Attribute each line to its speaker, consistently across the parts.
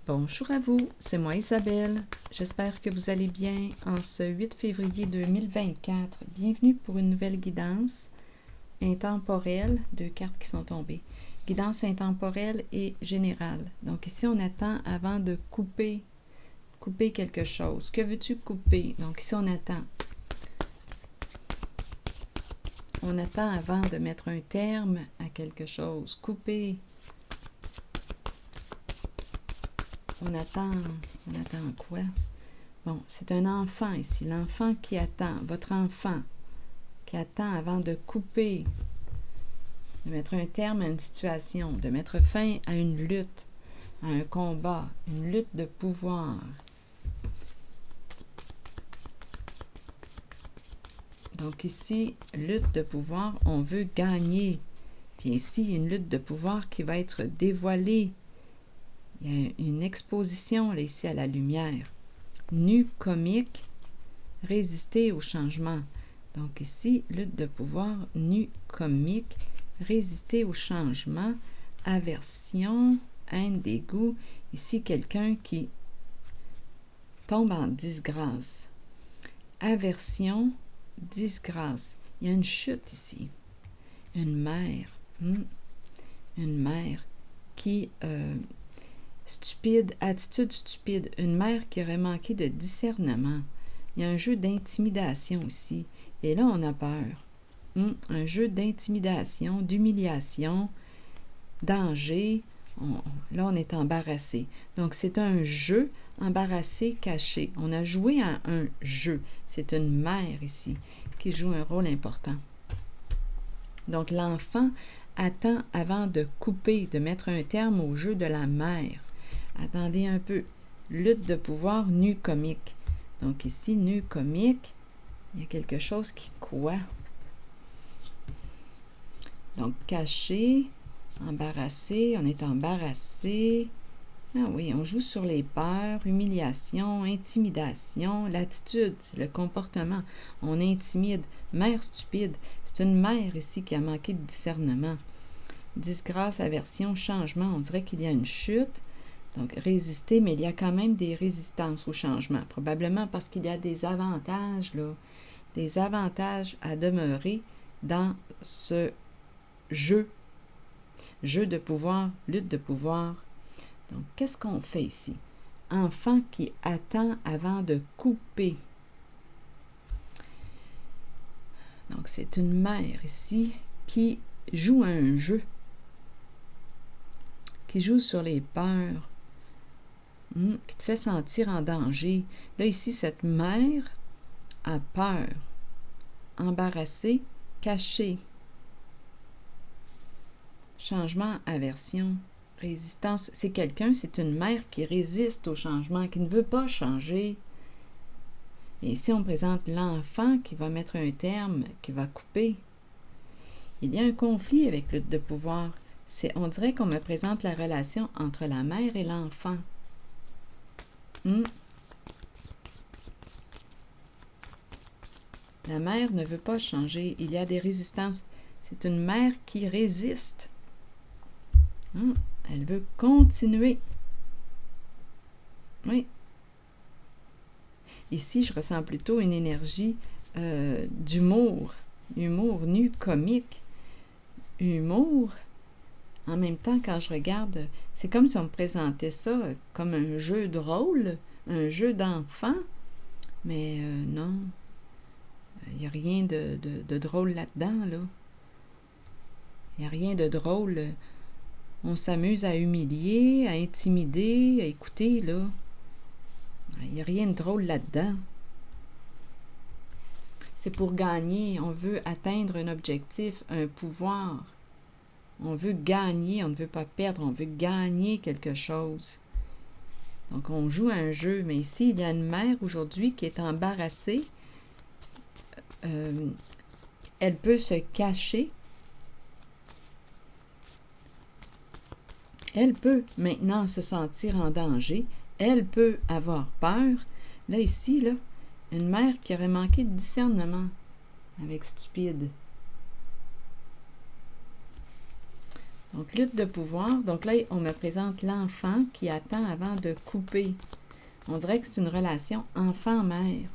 Speaker 1: Bonjour à vous, c'est moi Isabelle. J'espère que vous allez bien en ce 8 février 2024. Bienvenue pour une nouvelle guidance intemporelle, 2 cartes qui sont tombées. Guidance intemporelle et générale. Donc ici, on attend avant de couper quelque chose. Que veux-tu couper? Donc ici, on attend. On attend avant de mettre un terme à quelque chose. Couper. On attend quoi? Bon, c'est un enfant ici. L'enfant qui attend. Votre enfant qui attend avant de couper. De mettre un terme à une situation. De mettre fin à une lutte. À un combat. Une lutte de pouvoir. Donc ici, lutte de pouvoir, on veut gagner. Puis ici, une lutte de pouvoir qui va être dévoilée. Il y a une exposition là, ici à la lumière. Nu comique, résister au changement. Donc ici, lutte de pouvoir, nu comique, résister au changement, aversion, haine, dégoût. Ici, quelqu'un qui tombe en disgrâce. Aversion, disgrâce. Il y a une chute ici. Une mère. Une mère qui... stupide, attitude stupide. Une mère qui aurait manqué de discernement. Il y a un jeu d'intimidation ici. Et là, on a peur. Un jeu d'intimidation, d'humiliation, danger. Là, on est embarrassé. Donc, c'est un jeu embarrassé, caché. On a joué à un jeu. C'est une mère ici qui joue un rôle important. Donc, l'enfant attend avant de couper, de mettre un terme au jeu de la mère. Attendez un peu. Lutte de pouvoir, nu comique. Donc ici, nu comique, il y a quelque chose qui quoi? Donc caché, embarrassé, on est embarrassé. Ah oui, on joue sur les peurs, humiliation, intimidation, l'attitude, c'est le comportement. On intimide. Mère stupide, c'est une mère ici qui a manqué de discernement. Disgrâce, aversion, changement, on dirait qu'il y a une chute. Donc, résister, mais il y a quand même des résistances au changement. Probablement parce qu'il y a des avantages, là, des avantages à demeurer dans ce jeu. Jeu de pouvoir, lutte de pouvoir. Donc, qu'est-ce qu'on fait ici? Enfant qui attend avant de couper. Donc, c'est une mère ici qui joue à un jeu. Qui joue sur les peurs. Qui te fait sentir en danger. Là, ici, cette mère a peur, embarrassée, cachée. Changement, aversion, résistance. C'est quelqu'un, c'est une mère qui résiste au changement, qui ne veut pas changer. Et ici, on présente l'enfant qui va mettre un terme, qui va couper. Il y a un conflit avec lutte de pouvoir. On dirait qu'on me présente la relation entre la mère et l'enfant. La mère ne veut pas changer. Il y a des résistances. C'est une mère qui résiste. Elle veut continuer. Oui. Ici, je ressens plutôt une énergie d'humour. Humour nu, comique. Humour. En même temps, quand je regarde, c'est comme si on me présentait ça comme un jeu de rôle, un jeu d'enfant. Mais non. Il n'y a rien de drôle là-dedans, là. Il n'y a rien de drôle. On s'amuse à humilier, à intimider, à écouter, là. Il n'y a rien de drôle là-dedans. C'est pour gagner. On veut atteindre un objectif, un pouvoir. On veut gagner, on ne veut pas perdre, on veut gagner quelque chose. Donc, on joue à un jeu. Mais ici, il y a une mère aujourd'hui qui est embarrassée. Elle peut se cacher. Elle peut maintenant se sentir en danger. Elle peut avoir peur. Là, ici, là, une mère qui aurait manqué de discernement avec stupide. Donc, lutte de pouvoir. Donc là, on me présente l'enfant qui attend avant de couper. On dirait que c'est une relation enfant-mère.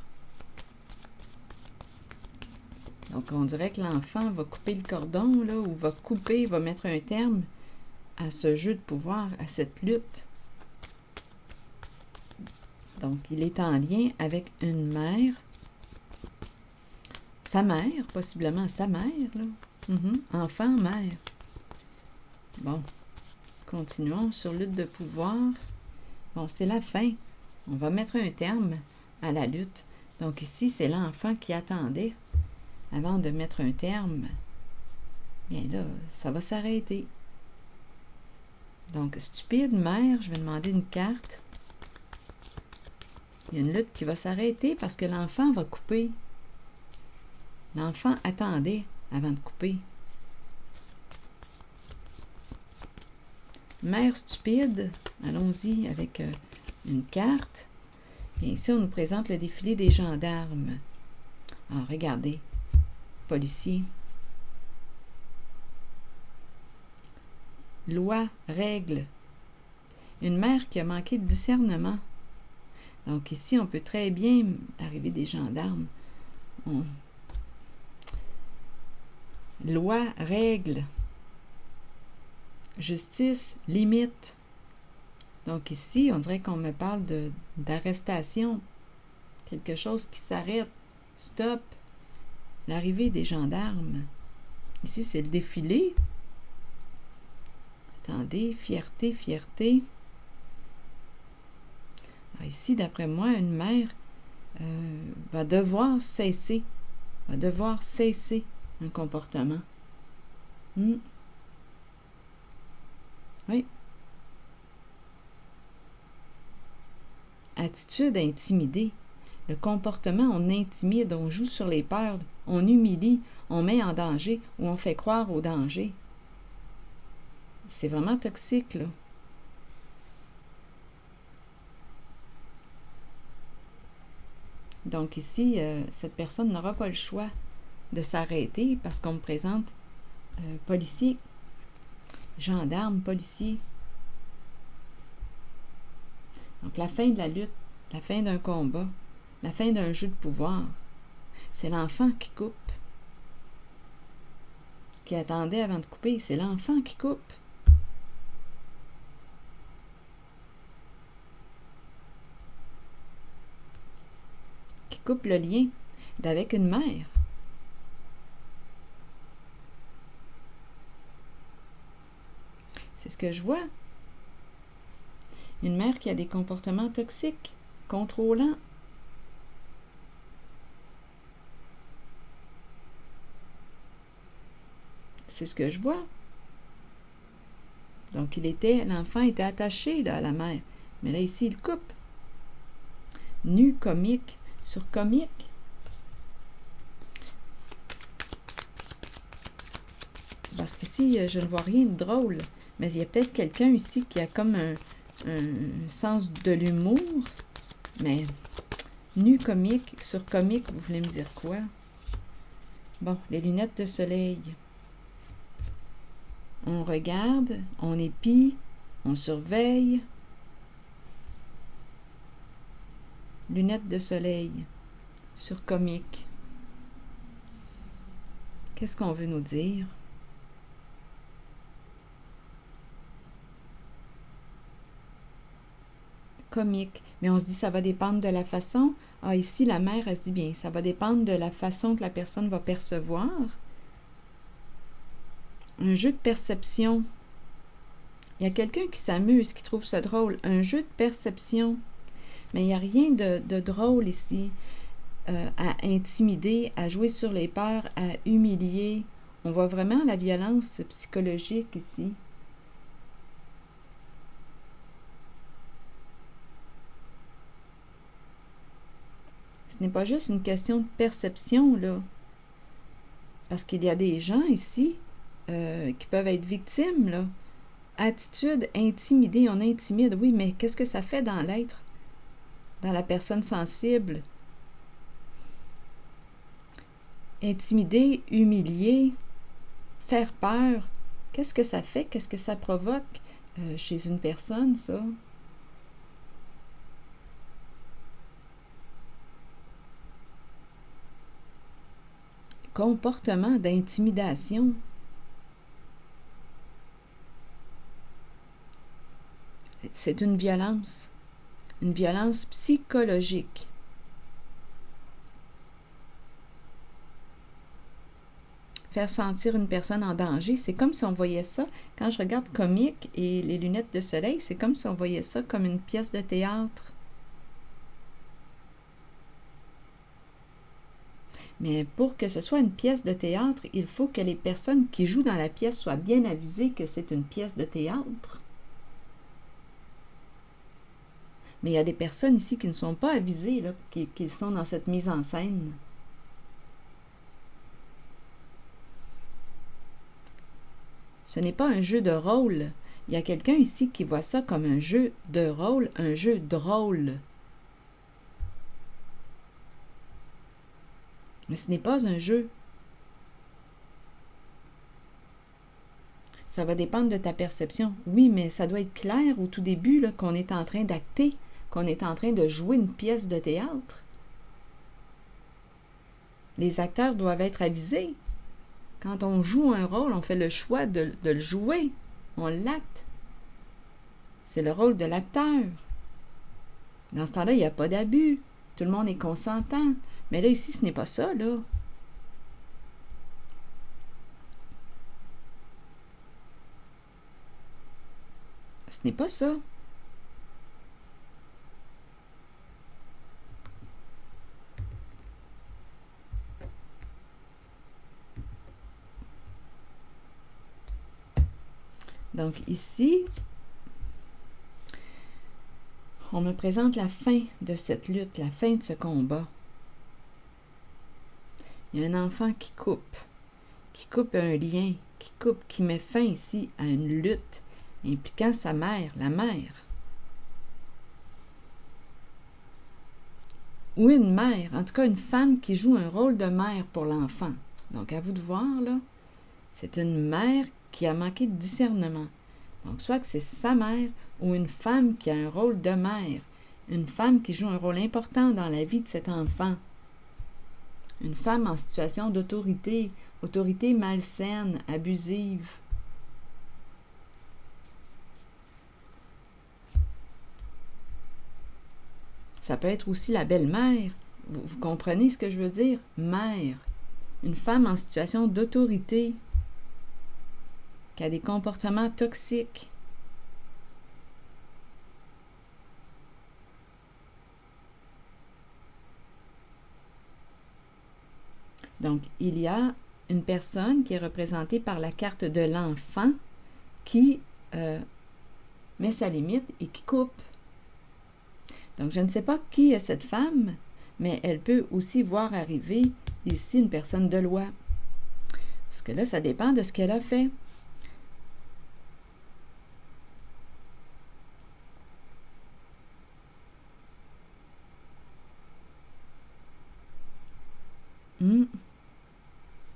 Speaker 1: Donc, on dirait que l'enfant va couper le cordon, là, ou va couper, va mettre un terme à ce jeu de pouvoir, à cette lutte. Donc, il est en lien avec une mère. Sa mère, possiblement sa mère, là. Enfant, mère. Bon, continuons sur lutte de pouvoir. Bon, c'est la fin. On va mettre un terme à la lutte. Donc ici, c'est l'enfant qui attendait avant de mettre un terme. Bien là, ça va s'arrêter. Donc, stupide mère, je vais demander une carte. Il y a une lutte qui va s'arrêter parce que l'enfant va couper. L'enfant attendait avant de couper. Mère stupide, allons-y avec une carte. Et ici, on nous présente le défilé des gendarmes. Ah, regardez, policier. Loi, règle. Une mère qui a manqué de discernement. Donc ici, on peut très bien arriver des gendarmes. Loi, règle. Justice, limite. Donc ici, on dirait qu'on me parle d'arrestation. Quelque chose qui s'arrête. Stop. L'arrivée des gendarmes. Ici, c'est le défilé. Attendez, fierté, fierté. Alors ici, d'après moi, une mère va devoir cesser un comportement. Oui. Attitude intimidée. Le comportement, on intimide, on joue sur les peurs, on humilie, on met en danger ou on fait croire au danger. C'est vraiment toxique, là. Donc ici, cette personne n'aura pas le choix de s'arrêter parce qu'on me présente policier, gendarme, policier. Donc la fin de la lutte, la fin d'un combat, la fin d'un jeu de pouvoir. C'est l'enfant qui coupe. Qui attendait avant de couper, c'est l'enfant qui coupe. Qui coupe le lien d'avec une mère. C'est ce que je vois. Une mère qui a des comportements toxiques, contrôlants. C'est ce que je vois. Donc, l'enfant était attaché là, à la mère. Mais là, ici, il coupe. Nu, comique, sur comique. Parce qu'ici, je ne vois rien de drôle. Mais il y a peut-être quelqu'un ici qui a comme un sens de l'humour. Mais nu, comique, sur comique, vous voulez me dire quoi? Bon, les lunettes de soleil. On regarde, on épie, on surveille. Lunettes de soleil, sur comique. Qu'est-ce qu'on veut nous dire? Comique. Mais on se dit, ça va dépendre de la façon. Ah, ici, la mère, elle se dit bien, ça va dépendre de la façon que la personne va percevoir. Un jeu de perception. Il y a quelqu'un qui s'amuse, qui trouve ça drôle. Un jeu de perception. Mais il n'y a rien de drôle ici. À intimider, à jouer sur les peurs, à humilier. On voit vraiment la violence psychologique ici. Ce n'est pas juste une question de perception, là. Parce qu'il y a des gens ici qui peuvent être victimes, là. Attitude intimidée, on intimide. Oui, mais qu'est-ce que ça fait dans l'être? Dans la personne sensible? Intimider, humilier, faire peur. Qu'est-ce que ça fait? Qu'est-ce que ça provoque chez une personne, ça? Comportement d'intimidation. C'est une violence psychologique. Faire sentir une personne en danger, c'est comme si on voyait ça, quand je regarde Comique et les lunettes de soleil, c'est comme si on voyait ça comme une pièce de théâtre. Mais pour que ce soit une pièce de théâtre, il faut que les personnes qui jouent dans la pièce soient bien avisées que c'est une pièce de théâtre. Mais il y a des personnes ici qui ne sont pas avisées, là, qui sont dans cette mise en scène. Ce n'est pas un jeu de rôle. Il y a quelqu'un ici qui voit ça comme un jeu de rôle, un jeu drôle. Mais ce n'est pas un jeu. Ça va dépendre de ta perception. Oui, mais ça doit être clair au tout début là, qu'on est en train d'acter, qu'on est en train de jouer une pièce de théâtre. Les acteurs doivent être avisés. Quand on joue un rôle, on fait le choix de le jouer. On l'acte. C'est le rôle de l'acteur. Dans ce temps-là, il n'y a pas d'abus. Tout le monde est consentant. Mais là, ici, ce n'est pas ça, là. Ce n'est pas ça. Donc ici, on me présente la fin de cette lutte, la fin de ce combat. Il y a un enfant qui coupe un lien, qui met fin ici à une lutte impliquant sa mère, la mère. Ou une mère, en tout cas une femme qui joue un rôle de mère pour l'enfant. Donc à vous de voir, là, c'est une mère qui a manqué de discernement. Donc soit que c'est sa mère ou une femme qui a un rôle de mère, une femme qui joue un rôle important dans la vie de cet enfant. Une femme en situation d'autorité, autorité malsaine, abusive. Ça peut être aussi la belle-mère. Vous comprenez ce que je veux dire? Mère. Une femme en situation d'autorité qui a des comportements toxiques. Donc, il y a une personne qui est représentée par la carte de l'enfant qui met sa limite et qui coupe. Donc, je ne sais pas qui est cette femme, mais elle peut aussi voir arriver ici une personne de loi. Parce que là, ça dépend de ce qu'elle a fait.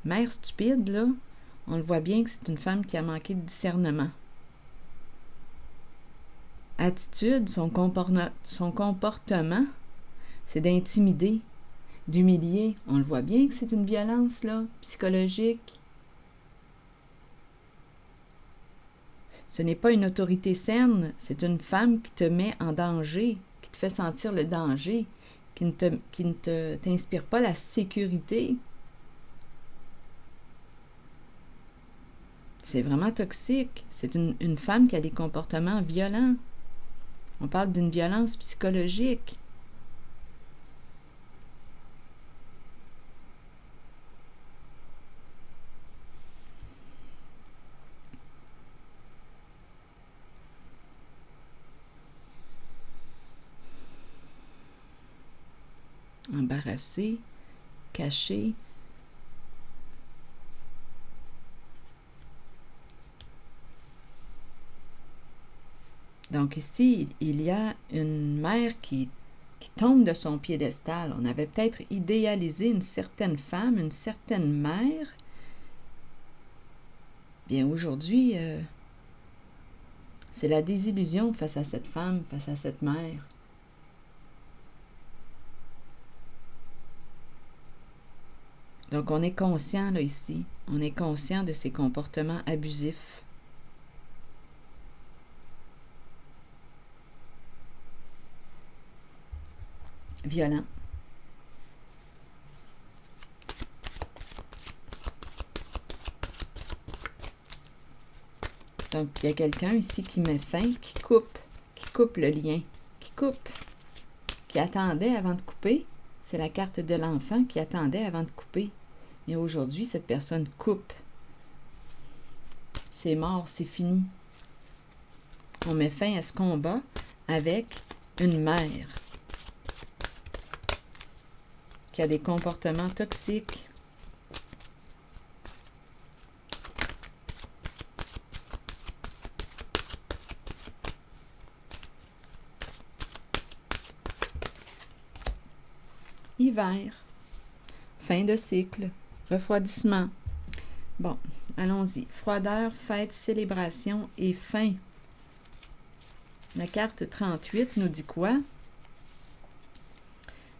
Speaker 1: Mère stupide, là, on le voit bien que c'est une femme qui a manqué de discernement. Attitude, son comportement, c'est d'intimider, d'humilier. On le voit bien que c'est une violence, là, psychologique. Ce n'est pas une autorité saine, c'est une femme qui te met en danger, qui te fait sentir le danger, qui ne t'inspire pas la sécurité. C'est vraiment toxique. C'est une femme qui a des comportements violents. On parle d'une violence psychologique. Embarrassée, cachée. Donc ici, il y a une mère qui tombe de son piédestal. On avait peut-être idéalisé une certaine femme, une certaine mère, Bien, aujourd'hui, c'est la désillusion face à cette femme, face à cette mère. Donc, on est conscient, là, ici. On est conscient de ces comportements abusifs. Violents. Donc, il y a quelqu'un ici qui met fin, qui coupe le lien, qui attendait avant de couper. C'est la carte de l'enfant qui attendait avant de couper. Mais aujourd'hui, cette personne coupe. C'est mort, c'est fini. On met fin à ce combat avec une mère qui a des comportements toxiques. Hiver, fin de cycle, refroidissement. Bon, allons-y. Froideur, fête, célébration et fin. La carte 38 nous dit quoi?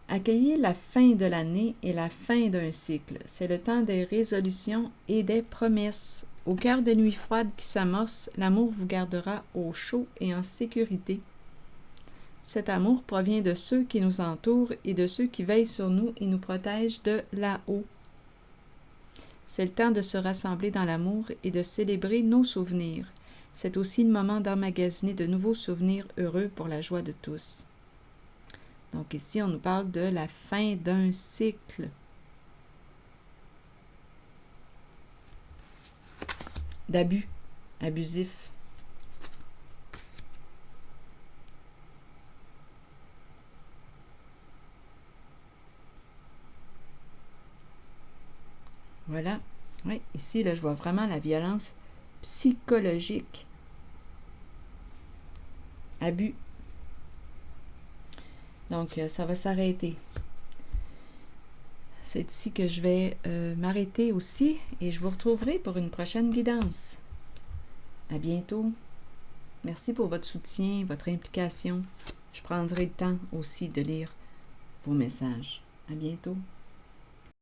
Speaker 1: Accueillir la fin de l'année et la fin d'un cycle. C'est le temps des résolutions et des promesses. Au cœur des nuits froides qui s'amorcent, l'amour vous gardera au chaud et en sécurité. Cet amour provient de ceux qui nous entourent et de ceux qui veillent sur nous et nous protègent de là-haut. C'est le temps de se rassembler dans l'amour et de célébrer nos souvenirs. C'est aussi le moment d'emmagasiner de nouveaux souvenirs heureux pour la joie de tous. Donc ici, on nous parle de la fin d'un cycle. D'abus, abusif. Voilà. Oui, ici, là, je vois vraiment la violence psychologique. Abus. Donc, ça va s'arrêter. C'est ici que je vais m'arrêter aussi et je vous retrouverai pour une prochaine guidance. À bientôt. Merci pour votre soutien, votre implication. Je prendrai le temps aussi de lire vos messages. À bientôt.